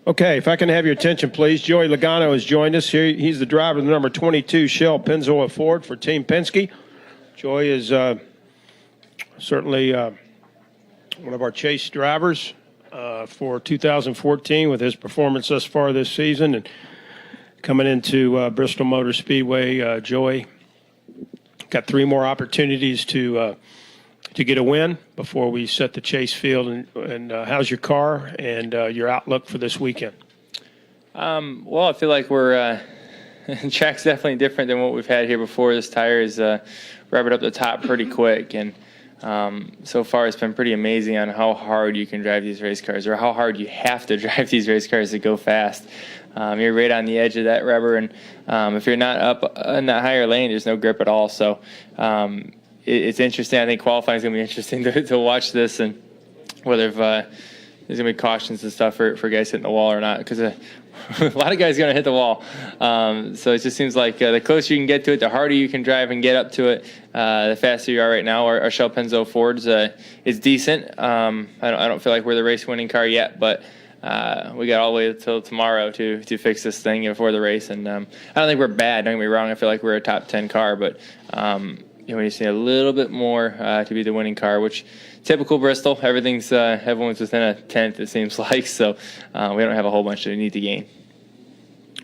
Okay, if I can have your attention, please. Joey Logano has joined us here. He's the driver of the number 22 Shell Pennzoil Ford for Team Penske. Joey is certainly one of our chase drivers for 2014 with his performance thus far this season. And coming into Bristol Motor Speedway, Joey got 3 more opportunities to get a win before we set the chase field. And how's your car and your outlook for this weekend? Well, I feel like we're track's definitely different than what we've had here before. This tire is rubbered up the top pretty quick, and so far it's been pretty amazing on how hard you can drive these race cars, or how hard you have to drive these race cars to go fast. You're right on the edge of that rubber, and if you're not up in that higher lane, there's no grip at all. So it's interesting. I think qualifying is going to be interesting to watch this, and whether there's going to be cautions and stuff for guys hitting the wall or not, because a lot of guys are going to hit the wall. So it just seems like the closer you can get to it, the harder you can drive and get up to it, the faster you are right now. Our Shell Pennzoil Fords is decent. I don't feel like we're the race-winning car yet, but we got all the way until tomorrow to fix this thing before the race. And I don't think we're bad. Don't get me wrong. I feel like we're a top 10 car, but we just need a little bit more to be the winning car, which typical Bristol. Everyone's within a tenth, it seems like. So we don't have a whole bunch that we need to gain.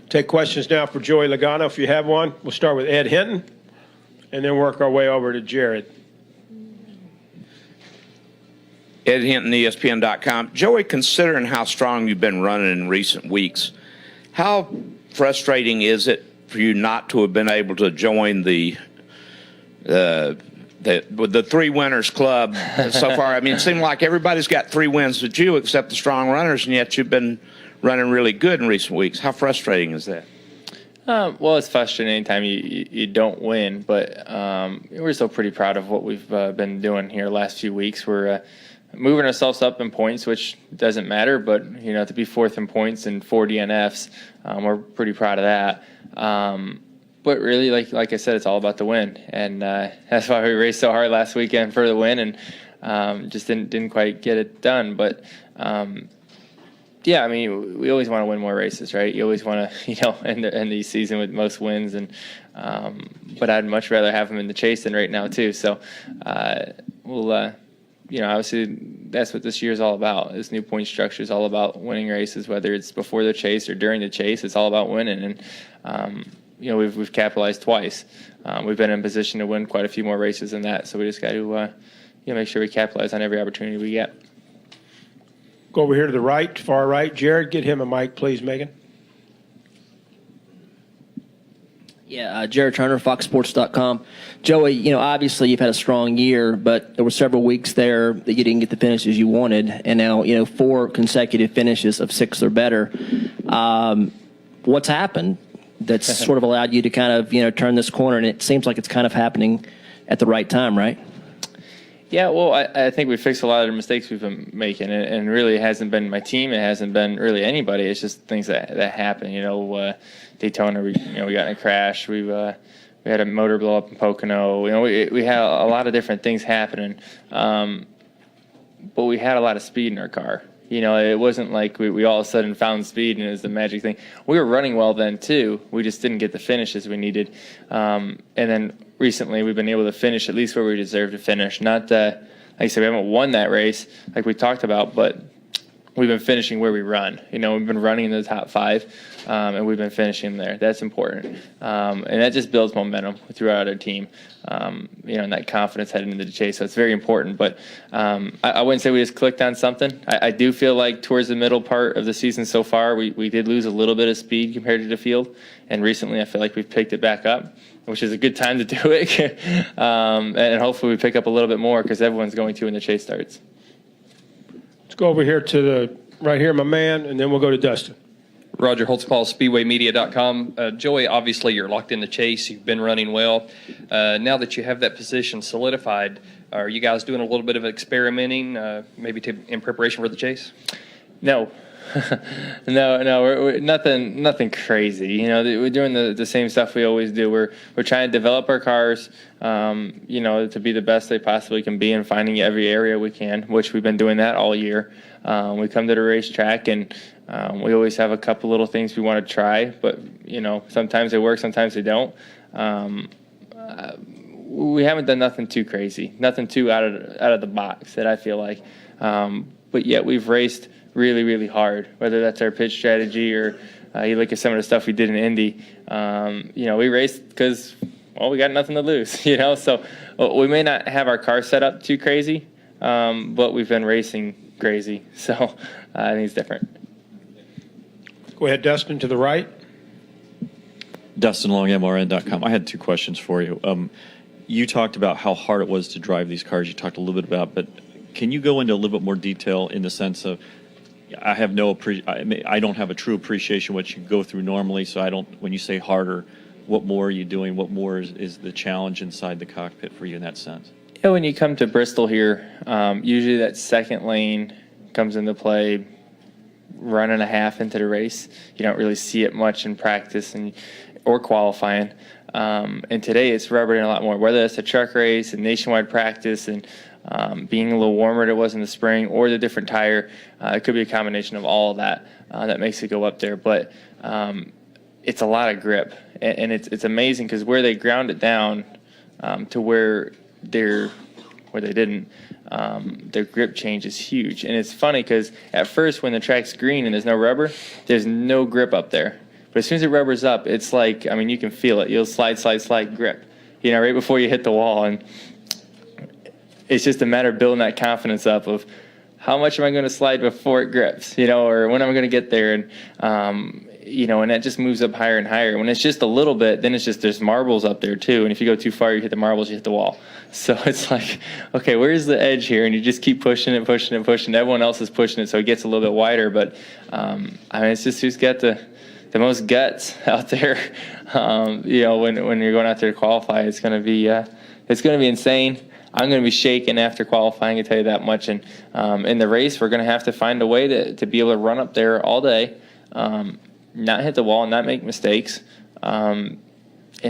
Take questions now for Joey Logano, if you have one. We'll start with Ed Hinton and then work our way over to Jared. Ed Hinton, ESPN.com. Joey, considering how strong you've been running in recent weeks, how frustrating is it for you not to have been able to join the 3 winners club so far? I mean, it seemed like everybody's got 3 wins with you except the strong runners, and yet you've been running really good in recent weeks. How frustrating is that? Well, it's frustrating anytime you don't win, but we're still pretty proud of what we've been doing here the last few weeks. We're moving ourselves up in points, which doesn't matter, but to be 4th in points and 4 DNFs, we're pretty proud of that. But really, like I said, it's all about the win, and that's why we raced so hard last weekend for the win, and just didn't quite get it done. But yeah, I mean, we always want to win more races, right? You always want to, end the season with most wins, and but I'd much rather have them in the chase than right now too. So we'll. Obviously that's what this year is all about. This new point structure is all about winning races, whether it's before the chase or during the chase. It's all about winning, and we've capitalized twice. We've been in position to win quite a few more races than that, so we just got to make sure we capitalize on every opportunity we get. Go over here to the right, far right. Jared, get him a mic, please, Megan. Yeah, Jared Turner, FoxSports.com. Joey, obviously you've had a strong year, but there were several weeks there that you didn't get the finishes you wanted, and now 4 consecutive finishes of 6 or better. What's happened that's sort of allowed you to kind of turn this corner, and it seems like it's kind of happening at the right time, right? Yeah, well, I think we fixed a lot of the mistakes we've been making, and really it hasn't been my team, it hasn't been really anybody. It's just things that happen. Daytona, we got in a crash. We had a motor blow up in Pocono. We had a lot of different things happening, but we had a lot of speed in our car. It wasn't like we all of a sudden found speed and it was the magic thing. We were running well then too. We just didn't get the finishes we needed. And then recently we've been able to finish at least where we deserve to finish. Not like I said, we haven't won that race like we talked about, but we've been finishing where we run. We've been running in the top 5, and we've been finishing there. That's important. And that just builds momentum throughout our team, and that confidence heading into the chase. So it's very important. But I wouldn't say we just clicked on something. I do feel like towards the middle part of the season so far, we did lose a little bit of speed compared to the field. And recently I feel like we've picked it back up, which is a good time to do it. And hopefully we pick up a little bit more because everyone's going to when the chase starts. Let's go over here to the right here, my man, and then we'll go to Dustin. Roger Holtzpaul, SpeedwayMedia.com. Joey, obviously you're locked in the chase. You've been running well. Now that you have that position solidified, are you guys doing a little bit of experimenting, maybe in preparation for the chase? No, no, we're nothing crazy. You know, we're doing the same stuff we always do. We're trying to develop our cars, you know, to be the best they possibly can be, and finding every area we can, which we've been doing that all year. We come to the racetrack, and we always have a couple little things we want to try, but you know, sometimes they work, sometimes they don't. We haven't done nothing too crazy, nothing too out of the box that I feel like. But yet we've raced really, really hard, whether that's our pitch strategy or you look at some of the stuff we did in Indy. You know, we raced because, well, we got nothing to lose, you know. So we may not have our car set up too crazy, but we've been racing crazy. So I think it's different. Go ahead, Dustin, to the right. Dustin Long, MRN.com. I had two questions for you. You talked about how hard it was to drive these cars. You talked a little bit about, but can you go into a little bit more detail in the sense of, I don't have a true appreciation of what you go through normally, so I don't. When you say harder, what more are you doing? What more is the challenge inside the cockpit for you in that sense? Yeah, when you come to Bristol here, usually that second lane comes into play. Run and a half into the race, you don't really see it much in practice or qualifying. And today it's rubbering a lot more, whether it's a truck race and nationwide practice and being a little warmer than it was in the spring, or the different tire. It could be a combination of all of that that makes it go up there. But it's a lot of grip, and it's amazing because where they ground it down to where they didn't, their grip change is huge. And it's funny because at first when the track's green and there's no rubber, there's no grip up there. But as soon as it rubbers up, it's like, I mean, you can feel it. You'll slide grip, you know, right before you hit the wall. And it's just a matter of building that confidence up of how much am I going to slide before it grips, you know, or when am I going to get there? And, you know, and that just moves up higher and higher. When it's just a little bit, then it's just there's marbles up there too. And if you go too far, you hit the marbles, you hit the wall. So it's like, okay, where's the edge here? And you just keep pushing it. Everyone else is pushing it, so it gets a little bit wider. But I mean, it's just who's got the most guts out there. You know, when you're going out there to qualify, it's going to be insane. I'm going to be shaking after qualifying, I can tell you that much. And in the race, we're going to have to find a way to be able to run up there all day. Not hit the wall, not make mistakes, and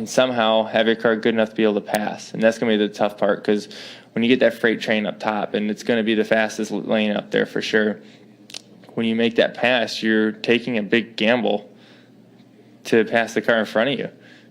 somehow have your car good enough to be able to pass. And that's going to be the tough part, because when you get that freight train up top, and it's going to be the fastest lane up there for sure, when you make that pass, you're taking a big gamble to pass the car in front of you.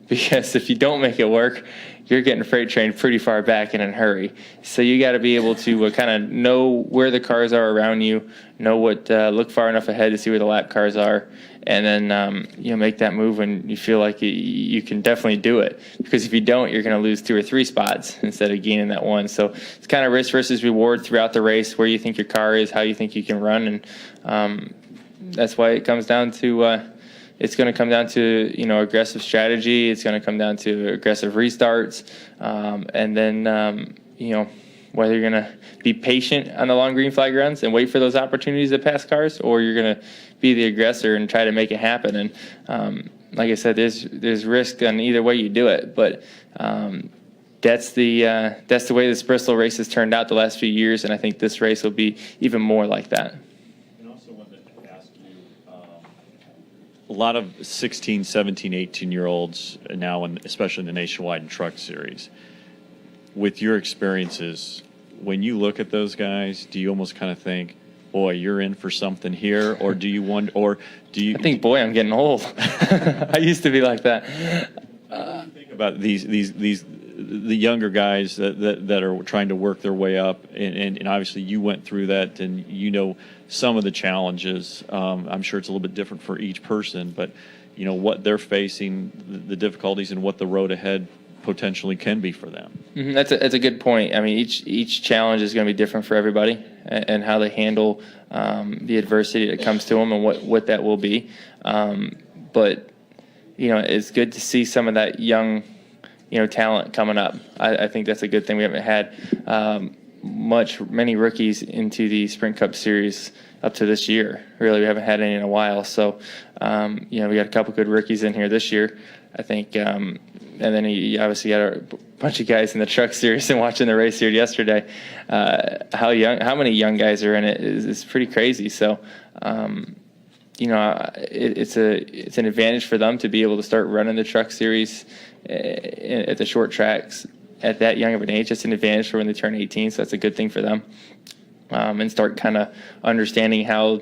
Because if you don't make it work, you're getting a freight train pretty far back and in a hurry. So you got to be able to kind of know where the cars are around you, know what, look far enough ahead to see where the lap cars are, and then you know, make that move when you feel like you can definitely do it. Because if you don't, you're going to lose 2 or 3 spots instead of gaining that one. So it's kind of risk versus reward throughout the race, where you think your car is, how you think you can run, and that's why it comes down to. It's going to come down to, you know, aggressive strategy. It's going to come down to aggressive restarts, and then you know, whether you're going to be patient on the long green flag runs and wait for those opportunities to pass cars, or you're going to be the aggressor and try to make it happen. And like I said, there's risk on either way you do it, but that's the way this Bristol race has turned out the last few years, and I think this race will be even more like that. A lot of 16, 17, 18-year-olds now, especially in the Nationwide and Truck Series. With your experiences, when you look at those guys, do you almost kind of think, boy, you're in for something here? Or do you wonder, or do you... I think, boy, I'm getting old. I used to be like that. Think about the younger guys that are trying to work their way up, and obviously you went through that, and you know some of the challenges. I'm sure it's a little bit different for each person, but you know what they're facing, the difficulties, and what the road ahead potentially can be for them. Mm-hmm. That's a good point. I mean, each challenge is going to be different for everybody, and how they handle the adversity that comes to them, and what that will be. But you know, it's good to see some of that young, you know, talent coming up. I think that's a good thing. We haven't had many rookies into the Sprint Cup Series up to this year. Really, we haven't had any in a while. So, you know, we got a couple good rookies in here this year, I think. And then you obviously got to bunch of guys in the truck series and watching the race here yesterday. How many young guys are in it is pretty crazy. So, it's an advantage for them to be able to start running the truck series at the short tracks at that young of an age. It's an advantage for when they turn 18, so that's a good thing for them. And start kind of understanding how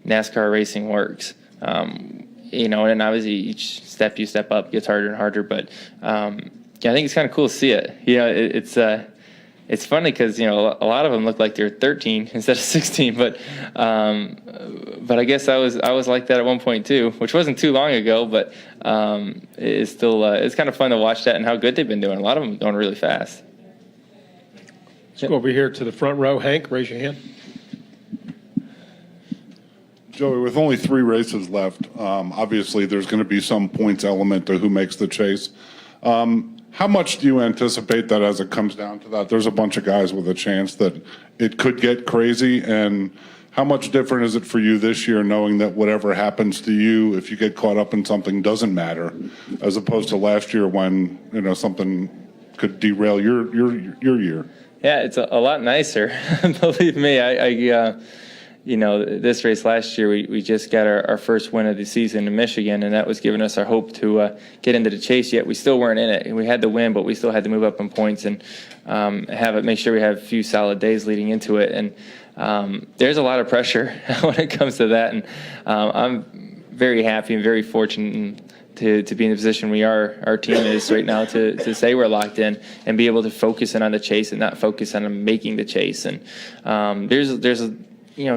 NASCAR racing works. And obviously each step you step up gets harder and harder, but I think it's kind of cool to see it. It's funny because a lot of them look like they're 13 instead of 16, but I guess I was like that at one point too, which wasn't too long ago, but it's still it's kind of fun to watch that and how good they've been doing. A lot of them going really fast. Let's go over here to the front row. Hank, raise your hand. Joey, with only 3 races left, obviously there's going to be some points element to who makes the chase. How much do you anticipate that as it comes down to that? There's a bunch of guys with a chance that it could get crazy. And how much different is it for you this year knowing that whatever happens to you, if you get caught up in something, doesn't matter, as opposed to last year when, something could derail your year? Yeah, it's a lot nicer. Believe me, this race last year, we just got our first win of the season in Michigan, and that was giving us our hope to get into the chase. Yet we still weren't in it. We had the win, but we still had to move up in points and make sure we have a few solid days leading into it. And there's a lot of pressure when it comes to that. And I'm very happy and very fortunate to be in the position our team is right now to say we're locked in and be able to focus in on the chase and not focus on making the chase. And there's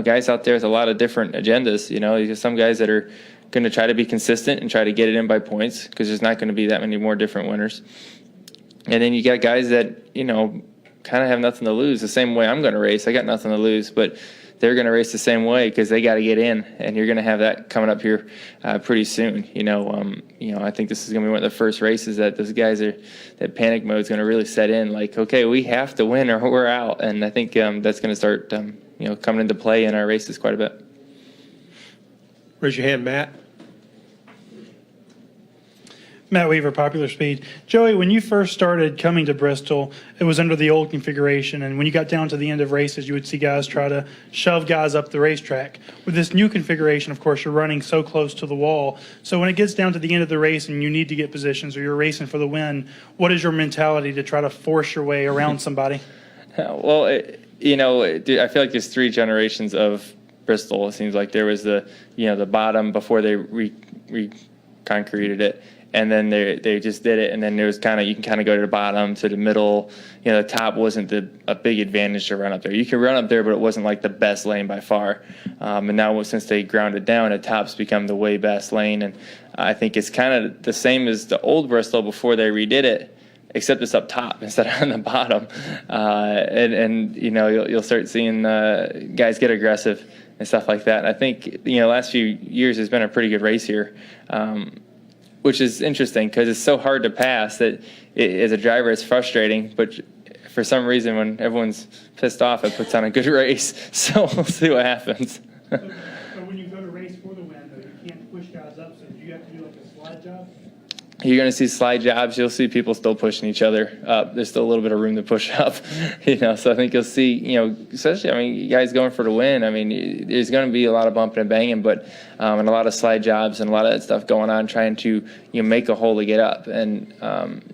guys out there with a lot of different agendas. There's some guys that are going to try to be consistent and try to get it in by points because there's not going to be that many more different winners. And then you got guys that, kind of have nothing to lose. The same way I'm going to race. I got nothing to lose, but they're going to race the same way because they got to get in, and you're going to have that coming up here pretty soon. I think this is going to be one of the first races that those guys that panic mode is going to really set in. Like, okay, we have to win or we're out, and I think that's going to start coming into play in our races quite a bit. Raise your hand, Matt. Matt Weaver, Popular Speed. Joey, when you first started coming to Bristol, it was under the old configuration, and when you got down to the end of races, you would see guys try to shove guys up the racetrack. With this new configuration, of course, you're running so close to the wall. So when it gets down to the end of the race and you need to get positions or you're racing for the win, what is your mentality to try to force your way around somebody? Well, I feel like there's 3 generations of Bristol. It seems like there was the bottom before they re-concreted it. And then they just did it, and then there was you can kind of go to the bottom, to the middle. The top wasn't a big advantage to run up there. You can run up there, but it wasn't like the best lane by far. And now since they ground it down, the top's become the way best lane. And I think it's kind of the same as the old Bristol before they redid it, except it's up top instead of on the bottom. You'll start seeing guys get aggressive and stuff like that. And I think last few years has been a pretty good race here. Which is interesting because it's so hard to pass that as a driver it's frustrating, but for some reason when everyone's pissed off it puts on a good race. So we'll see what happens. So when you go to race for the win, though, you can't push guys up, so do you have to do like a slide job? You're going to see slide jobs. You'll see people still pushing each other up. There's still a little bit of room to push up, So I think you'll see, especially, guys going for the win. There's going to be a lot of bumping and banging, but and a lot of slide jobs and a lot of that stuff going on, trying to make a hole to get up. And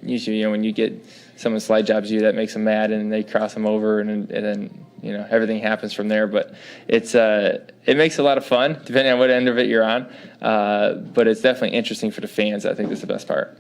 usually, when you get someone slide jobs you, that makes them mad, and they cross them over, and then everything happens from there. But it makes a lot of fun depending on what end of it you're on. But it's definitely interesting for the fans. I think that's the best part.